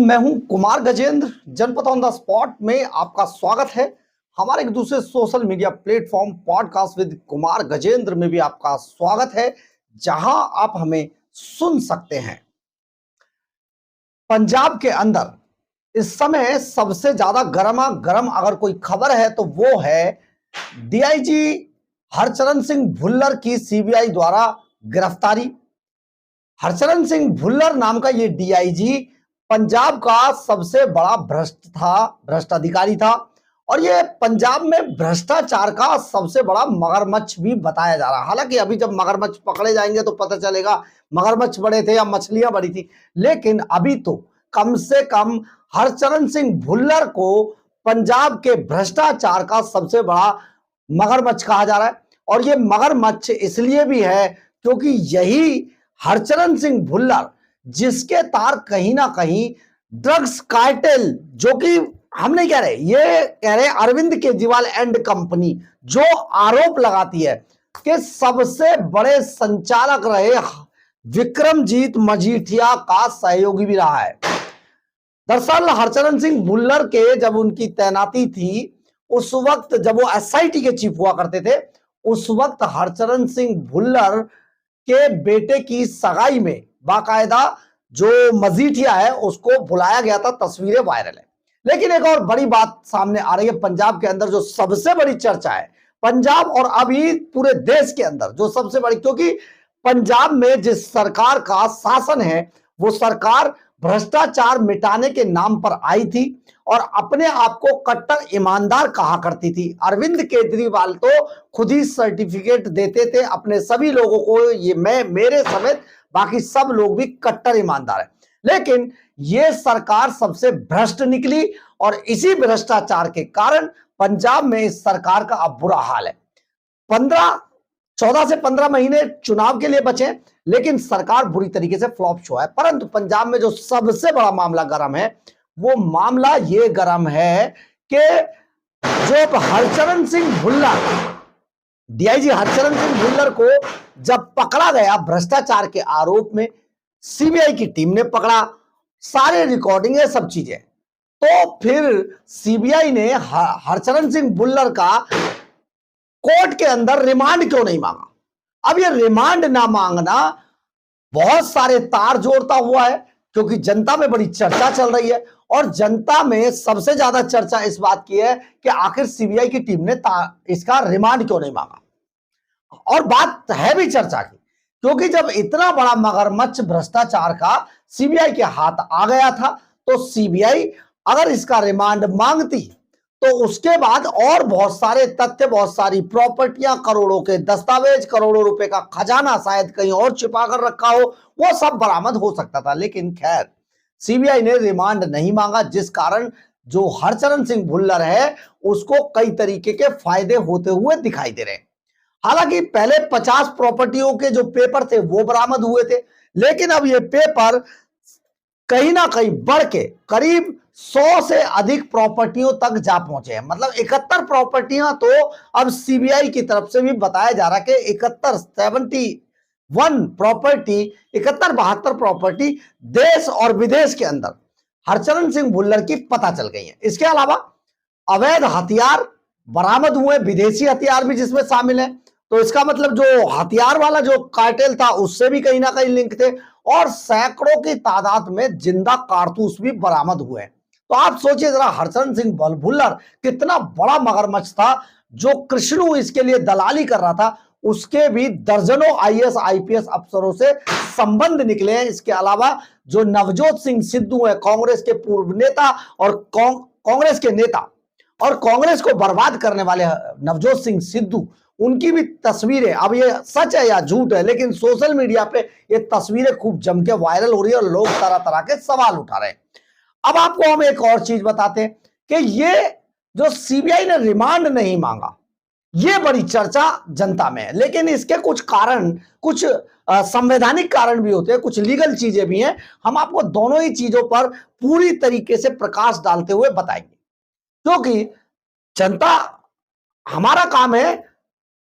मैं हूं कुमार गजेंद्र। जनपद ऑन द स्पॉट में आपका स्वागत है। हमारे एक दूसरे social media platform podcast with Kumar Gajendra में भी आपका स्वागत है, जहां आप हमें सुन सकते हैं। पंजाब के अंदर इस समय सबसे ज्यादा गर्मा गर्म अगर कोई खबर है तो वो है डीआईजी हरचरण सिंह भुल्लर की सीबीआई द्वारा गिरफ्तारी। हरचरण सिंह भुल्लर नाम का ये डीआईजी पंजाब का सबसे बड़ा भ्रष्ट अधिकारी था और ये पंजाब में भ्रष्टाचार का सबसे बड़ा मगरमच्छ भी बताया जा रहा है। हालांकि अभी जब मगरमच्छ पकड़े जाएंगे तो पता चलेगा मगरमच्छ बड़े थे या मछलियां बड़ी थी, लेकिन अभी तो कम से कम हरचरण सिंह भुल्लर को पंजाब के भ्रष्टाचार का सबसे बड़ा मगरमच्छ कहा जा रहा है। और ये मगरमच्छ इसलिए भी है क्योंकि यही हरचरण सिंह भुल्लर जिसके तार कहीं ना कहीं ड्रग्स कार्टेल, जो कि हम नहीं कह रहे, ये कह रहे अरविंद केजरीवाल एंड कंपनी, जो आरोप लगाती है कि सबसे बड़े संचालक रहे विक्रमजीत मजीठिया का सहयोगी भी रहा है। दरअसल हरचरण सिंह भुल्लर के जब उनकी तैनाती थी, उस वक्त जब वो एसआईटी के चीफ हुआ करते थे, उस वक्त हरचरण सिंह भुल्लर के बेटे की सगाई में बाकायदा जो मजीठिया है उसको बुलाया गया था। तस्वीरें वायरल है। लेकिन एक और बड़ी बात सामने आ रही है पंजाब के अंदर, जो सबसे बड़ी चर्चा है पंजाब और अभी पूरे देश के अंदर जो सबसे बड़ी, क्योंकि पंजाब में जिस सरकार का शासन है वो सरकार भ्रष्टाचार मिटाने के नाम पर आई थी और अपने आप को कट्टर ईमानदार कहा करती थी। अरविंद केजरीवाल तो खुद ही सर्टिफिकेट देते थे अपने सभी लोगों को, ये मैं मेरे समेत बाकी सब लोग भी कट्टर ईमानदार है। लेकिन ये सरकार सबसे भ्रष्ट निकली और इसी भ्रष्टाचार के कारण पंजाब में इस सरकार का अब बुरा हाल है। 14 से 15 महीने चुनाव के लिए बचे, लेकिन सरकार बुरी तरीके से फ्लॉप हुआ है। परंतु पंजाब में जो सबसे बड़ा मामला गर्म है वो मामला ये गर्म है कि जो हरचरण सिंह भुल्लर, डीआईजी हरचरण सिंह भुल्लर को जब पकड़ा गया भ्रष्टाचार के आरोप में, सीबीआई की टीम ने पकड़ा, सारे रिकॉर्डिंग है, सब चीजें, तो फिर सीबीआई ने हरचरण सिंह भुल्लर का कोर्ट के अंदर रिमांड क्यों नहीं मांगा। अब ये रिमांड ना मांगना बहुत सारे तार जोड़ता हुआ है, क्योंकि जनता में बड़ी चर्चा चल रही है और जनता में सबसे ज्यादा चर्चा इस बात की है कि आखिर सीबीआई की टीम ने इसका रिमांड क्यों नहीं मांगा। और बात है भी चर्चा की, क्योंकि जब इतना बड़ा मगरमच्छ भ्रष्टाचार का सीबीआई के हाथ आ गया था तो सीबीआई अगर इसका रिमांड मांगती तो उसके बाद और बहुत सारे तथ्य, बहुत सारी प्रॉपर्टियां, करोड़ों के दस्तावेज, करोड़ों रुपए का खजाना शायद कहीं और छिपा कर रखा हो, वो सब बरामद हो सकता था। लेकिन खैर सीबीआई ने रिमांड नहीं मांगा, जिस कारण जो हरचरण सिंह भुल्लर है उसको कई तरीके के फायदे होते हुए दिखाई दे रहे हैं। हालांकि पहले 50 प्रॉपर्टियों के जो पेपर थे वो बरामद हुए थे, लेकिन अब ये पेपर कहीं ना कहीं बढ़ के करीब 100 से अधिक प्रॉपर्टियों तक जा पहुंचे हैं। मतलब 71 प्रॉपर्टियां तो अब सीबीआई की तरफ से भी बताया जा रहा है कि 71 प्रॉपर्टी, 72 प्रॉपर्टी देश और विदेश के अंदर हरचरण सिंह भुल्लर की पता चल गई है। इसके अलावा अवैध हथियार बरामद हुए, विदेशी हथियार भी जिसमें शामिल है। तो इसका मतलब जो हथियार वाला जो कार्टेल था उससे भी कहीं ना कहीं लिंक थे और सैकड़ों की तादाद में जिंदा कारतूस भी बरामद हुए। तो आप सोचिए जरा, हरचरण सिंह भुल्लर कितना बड़ा मगरमच्छ था। जो कृष्णु इसके लिए दलाली कर रहा था उसके भी दर्जनों आईएएस आईपीएस अफसरों से संबंध निकले हैं। इसके अलावा जो नवजोत सिंह सिद्धू है, कांग्रेस के पूर्व नेता और कांग्रेस के नेता और कांग्रेस को बर्बाद करने वाले नवजोत सिंह सिद्धू, उनकी भी तस्वीरें, अब ये सच है या झूठ है, लेकिन सोशल मीडिया पे ये तस्वीरें खूब जम के वायरल हो रही है और लोग तरह तरह के सवाल उठा रहे हैं। अब आपको हम एक और चीज बताते हैं कि ये जो सीबीआई ने रिमांड नहीं मांगा, ये बड़ी चर्चा जनता में है। लेकिन इसके कुछ कारण, कुछ संवैधानिक कारण भी होते हैं, कुछ लीगल चीजें भी हैं। हम आपको दोनों ही चीजों पर पूरी तरीके से प्रकाश डालते हुए बताएंगे, क्योंकि जनता, हमारा काम है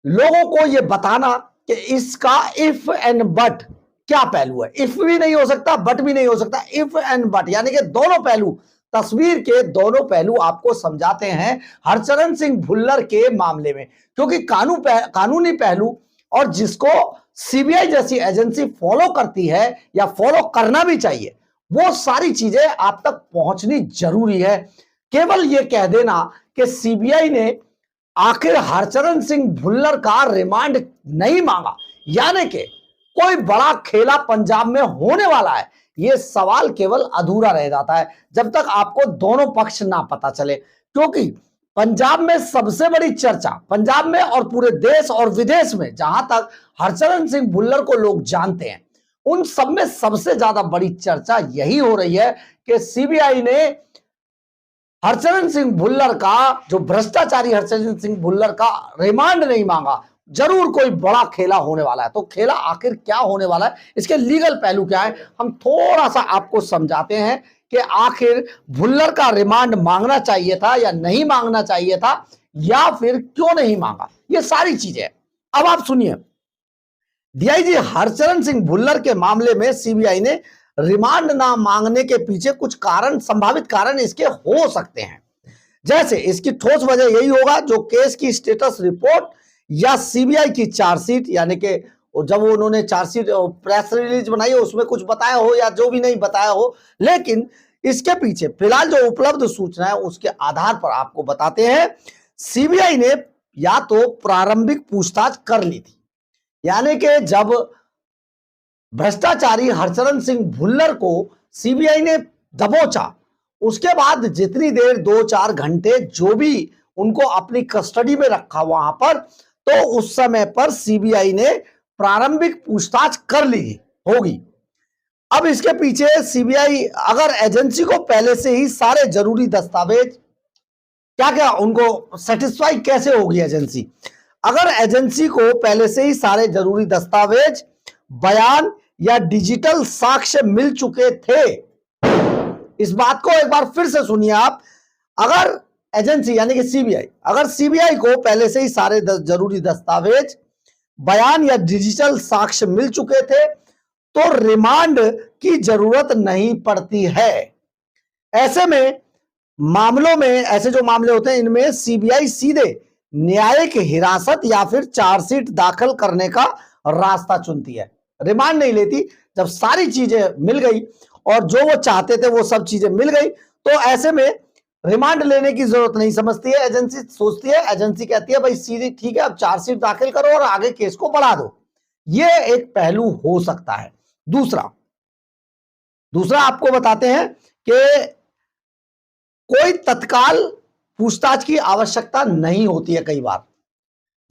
लोगों को यह बताना कि इसका इफ एंड बट क्या पहलू है। इफ भी नहीं हो सकता, बट भी नहीं हो सकता, इफ एंड बट, यानी कि दोनों पहलू, तस्वीर के दोनों पहलू आपको समझाते हैं हरचरण सिंह भुल्लर के मामले में, क्योंकि कानूनी पहलू और जिसको सीबीआई जैसी एजेंसी फॉलो करती है या फॉलो करना भी चाहिए, वो सारी चीजें आप तक पहुंचनी जरूरी है। केवल यह कह देना कि सीबीआई ने आखिर हरचरण सिंह भुल्लर का रिमांड नहीं मांगा, यानी कि कोई बड़ा खेला पंजाब में होने वाला है, यह सवाल केवल अधूरा रह जाता है जब तक आपको दोनों पक्ष ना पता चले। क्योंकि पंजाब में सबसे बड़ी चर्चा, पंजाब में और पूरे देश और विदेश में जहां तक हरचरण सिंह भुल्लर को लोग जानते हैं, उन सब में सबसे ज्यादा बड़ी चर्चा यही हो रही है कि सीबीआई ने हरचरण सिंह भुल्लर का, जो भ्रष्टाचारी हरचरण सिंह भुल्लर का रिमांड नहीं मांगा। जरूर कोई बड़ा खेला होने वाला है। तो खेला आखिर क्या होने वाला है, इसके लीगल पहलू क्या है, हम थोड़ा सा आपको समझाते हैं कि आखिर भुल्लर का रिमांड मांगना चाहिए था या नहीं मांगना चाहिए था, या फिर क्यों नहीं मांगा, ये सारी चीजें। अब आप सुनिए, डीआईजी हरचरण सिंह भुल्लर के मामले में सीबीआई ने रिमांड ना मांगने के पीछे कुछ कारण, संभावित कारण इसके हो सकते हैं। जैसे इसकी ठोस वजह यही होगा जो केस की स्टेटस रिपोर्ट या सीबीआई की चार्जशीट, यानी कि जब उन्होंने चार्जशीट प्रेस रिलीज बनाई है उसमें कुछ बताया हो या जो भी नहीं बताया हो, लेकिन इसके पीछे फिलहाल जो उपलब्ध सूचना है उसके आधार पर आपको बताते हैं। सीबीआई ने या तो प्रारंभिक पूछताछ कर ली थी, यानी कि जब भ्रष्टाचारी हरचरण सिंह भुल्लर को सीबीआई ने दबोचा, उसके बाद जितनी देर 2-4 घंटे जो भी उनको अपनी कस्टडी में रखा वहां पर, तो उस समय पर सीबीआई ने प्रारंभिक पूछताछ कर ली होगी। अब इसके पीछे सीबीआई अगर एजेंसी को पहले से ही सारे जरूरी दस्तावेज, क्या क्या उनको सेटिस्फाई कैसे होगी एजेंसी, अगर एजेंसी को पहले से ही सारे जरूरी दस्तावेज, बयान या डिजिटल साक्ष्य मिल चुके थे। इस बात को एक बार फिर से सुनिए आप, अगर एजेंसी यानी कि सीबीआई, अगर सीबीआई को पहले से ही सारे जरूरी दस्तावेज, बयान या डिजिटल साक्ष्य मिल चुके थे तो रिमांड की जरूरत नहीं पड़ती है। ऐसे में मामलों में, ऐसे जो मामले होते हैं इनमें सीबीआई सीधे न्यायिक हिरासत या फिर चार्जशीट दाखिल करने का रास्ता चुनती है, रिमांड नहीं लेती। जब सारी चीजें मिल गई और जो वो चाहते थे वो सब चीजें मिल गई, तो ऐसे में रिमांड लेने की जरूरत नहीं समझती है एजेंसी, सोचती है, एजेंसी कहती है भाई सीधी ठीक है, अब चार्जशीट दाखिल करो और आगे केस को बढ़ा दो। ये एक पहलू हो सकता है। दूसरा आपको बताते हैं कि कोई तत्काल पूछताछ की आवश्यकता नहीं होती है कई बार।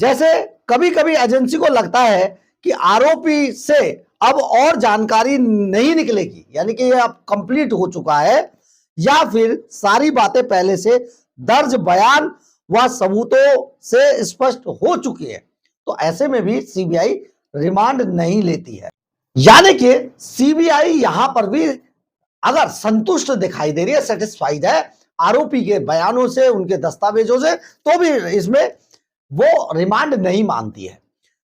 जैसे कभी कभी एजेंसी को लगता है कि आरोपी से अब और जानकारी नहीं निकलेगी, यानी कि यह अब कंप्लीट हो चुका है, या फिर सारी बातें पहले से दर्ज बयान व सबूतों से स्पष्ट हो चुकी है, तो ऐसे में भी सीबीआई रिमांड नहीं लेती है। यानी कि सीबीआई यहां पर भी अगर संतुष्ट दिखाई दे रही है, सेटिस्फाइड है आरोपी के बयानों से, उनके दस्तावेजों से, तो भी इसमें वो रिमांड नहीं मांगती है।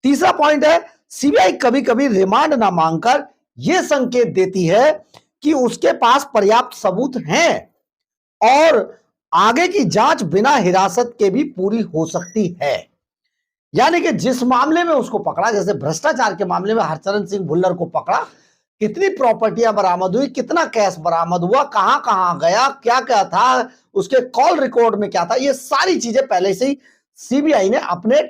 तीसरा पॉइंट है, सीबीआई कभी कभी रिमांड ना मांगकर यह संकेत देती है कि उसके पास पर्याप्त सबूत हैं और आगे की जांच बिना हिरासत के भी पूरी हो सकती है। यानी कि जिस मामले में उसको पकड़ा, जैसे भ्रष्टाचार के मामले में हरचरण सिंह भुल्लर को पकड़ा, कितनी प्रॉपर्टियां बरामद हुई, कितना कैश बरामद हुआ, कहां कहां गया, क्या क्या था, उसके कॉल रिकॉर्ड में क्या था, ये सारी चीजें पहले से ही सीबीआई ने अपने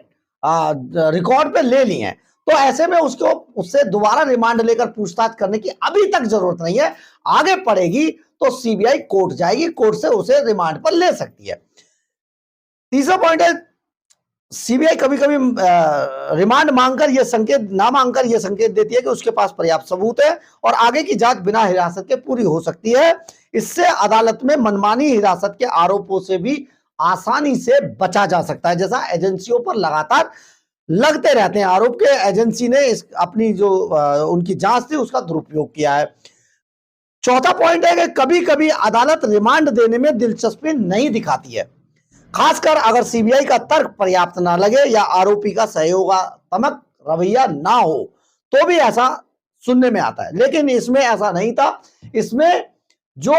रिकॉर्ड पे ले ली हैं। तो ऐसे में उससे दोबारा रिमांड लेकर पूछताछ करने की अभी तक जरूरत नहीं है। आगे पड़ेगी तो सीबीआई कोर्ट जाएगी, कोर्ट से उसे रिमांड पर ले सकती है। तीसरा पॉइंट है, सीबीआई कभी कभी रिमांड मांगकर यह संकेत ना मांगकर यह संकेत देती है कि उसके पास पर्याप्त सबूत है और आगे की जांच बिना हिरासत के पूरी हो सकती है। इससे अदालत में मनमानी हिरासत के आरोपों से भी आसानी से बचा जा सकता है, जैसा एजेंसियों पर लगातार लगते रहते हैं आरोप के एजेंसी ने अपनी जो उनकी जांच थी उसका दुरुपयोग किया है। चौथा पॉइंट है कि कभी कभी अदालत रिमांड देने में दिलचस्पी नहीं दिखाती है, खासकर अगर सीबीआई का तर्क पर्याप्त ना लगे या आरोपी का सहयोगात्मक रवैया ना हो, तो भी ऐसा सुनने में आता है, लेकिन इसमें ऐसा नहीं था। इसमें जो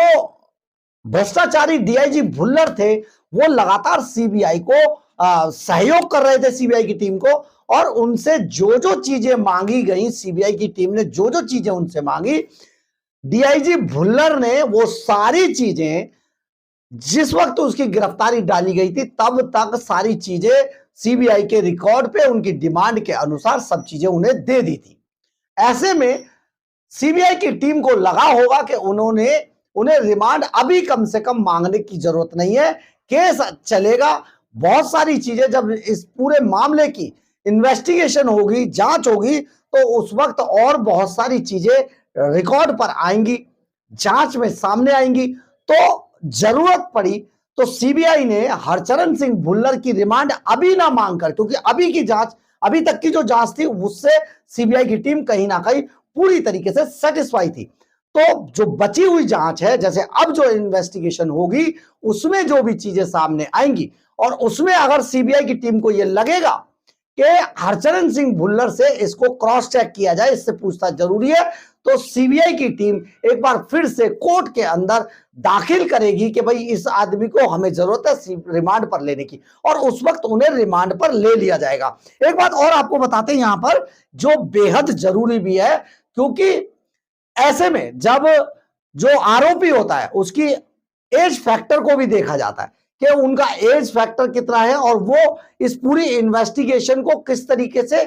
भ्रष्टाचारी डीआईजी भुल्लर थे वो लगातार सीबीआई को सहयोग कर रहे थे, सीबीआई की टीम को, और उनसे जो जो चीजें मांगी गई, सीबीआई की टीम ने जो जो चीजें उनसे मांगी, डीआईजी भुल्लर ने वो सारी चीजें, जिस वक्त उसकी गिरफ्तारी डाली गई थी तब तक सारी चीजें सीबीआई के रिकॉर्ड पे उनकी डिमांड के अनुसार सब चीजें उन्हें दे दी थी। ऐसे में सीबीआई की टीम को लगा होगा कि उन्हें रिमांड अभी कम से कम मांगने की जरूरत नहीं है, केस चलेगा। बहुत सारी चीजें जब इस पूरे मामले की इन्वेस्टिगेशन होगी, जांच होगी, तो उस वक्त और बहुत सारी चीजें रिकॉर्ड पर आएंगी, जांच में सामने आएंगी। तो जरूरत पड़ी तो सीबीआई ने हरचरण सिंह भुल्लर की रिमांड अभी ना मांगकर, क्योंकि अभी की जांच, अभी तक की जो जांच थी उससे सीबीआई की टीम कहीं ना कहीं पूरी तरीके से सेटिस्फाई थी। तो जो बची हुई जांच है, जैसे अब जो इन्वेस्टिगेशन होगी उसमें जो भी चीजें सामने आएंगी, और उसमें अगर सीबीआई की टीम को यह लगेगा कि हरचरण सिंह भुल्लर से इसको क्रॉस चेक किया जाए, इससे पूछताछ जरूरी है, तो सीबीआई की टीम एक बार फिर से कोर्ट के अंदर दाखिल करेगी कि भाई इस आदमी को हमें जरूरत है रिमांड पर लेने की, और उस वक्त उन्हें रिमांड पर ले लिया जाएगा। एक बात और आपको बताते हैं यहां पर जो बेहद जरूरी भी है, क्योंकि ऐसे में जब जो आरोपी होता है उसकी एज फैक्टर को भी देखा जाता है कि उनका एज फैक्टर कितना है, और वो इस पूरी इन्वेस्टिगेशन को किस तरीके से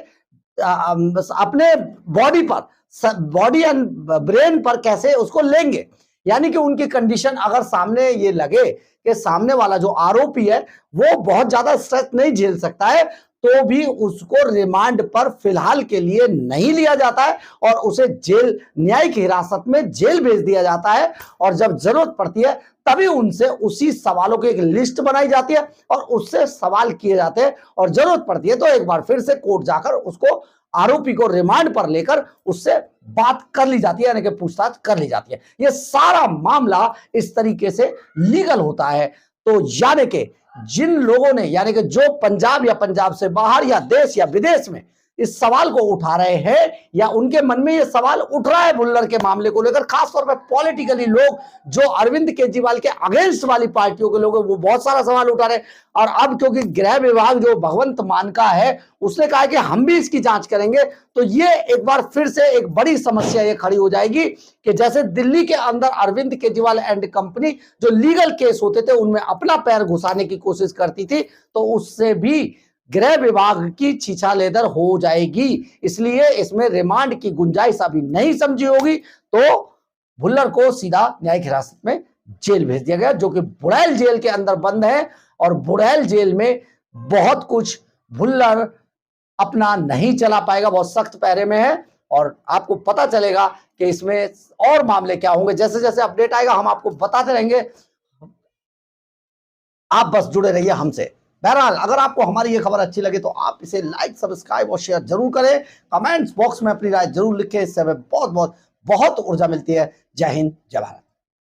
अपने बॉडी एंड ब्रेन पर कैसे उसको लेंगे। यानी कि उनकी कंडीशन अगर सामने ये लगे कि सामने वाला जो आरोपी है वो बहुत ज्यादा स्ट्रेस नहीं झेल सकता है, तो भी उसको रिमांड पर फिलहाल के लिए नहीं लिया जाता है और उसे जेल, न्यायिक हिरासत में जेल भेज दिया जाता है, और जब जरूरत पड़ती है तभी उनसे उसी सवालों की एक लिस्ट बनाई जाती है और उससे सवाल किए जाते हैं, और जरूरत पड़ती है तो एक बार फिर से कोर्ट जाकर उसको, आरोपी को रिमांड पर लेकर उससे बात कर ली जाती है, यानी कि पूछताछ कर ली जाती है। यह सारा मामला इस तरीके से लीगल होता है। तो यानी कि जिन लोगों ने, यानी कि जो पंजाब या पंजाब से बाहर या देश या विदेश में इस सवाल को उठा रहे हैं, या उनके मन में ये सवाल उठ रहा है भुल्लर के मामले को लेकर, खासतौर पर पॉलिटिकली लोग जो अरविंद केजरीवाल के अगेंस्ट वाली पार्टियों के लोग हैं वो बहुत सारा सवाल उठा रहे हैं। और अब क्योंकि गृह विभाग जो भगवंत मान का है उसने कहा कि हम भी इसकी जांच करेंगे, तो ये एक बार फिर से एक बड़ी समस्या ये खड़ी हो जाएगी कि जैसे दिल्ली के अंदर अरविंद केजरीवाल एंड कंपनी जो लीगल केस होते थे उनमें अपना पैर घुसाने की कोशिश करती थी, तो उससे भी गृह विभाग की छीछालेदर हो जाएगी। इसलिए इसमें रिमांड की गुंजाइश अभी नहीं समझी होगी, तो भुल्लर को सीधा न्यायिक हिरासत में जेल भेज दिया गया, जो कि बुड़ैल जेल के अंदर बंद है, और बुड़ैल जेल में बहुत कुछ भुल्लर अपना नहीं चला पाएगा, बहुत सख्त पैरे में है, और आपको पता चलेगा कि इसमें और मामले क्या होंगे। जैसे जैसे अपडेट आएगा हम आपको बताते रहेंगे, आप बस जुड़े रहिए हमसे। बहरहाल अगर आपको हमारी ये खबर अच्छी लगे तो आप इसे लाइक, सब्सक्राइब और शेयर जरूर करें। कमेंट्स बॉक्स में अपनी राय जरूर लिखें, इससे हमें बहुत बहुत बहुत ऊर्जा मिलती है। जय हिंद, जय भारत।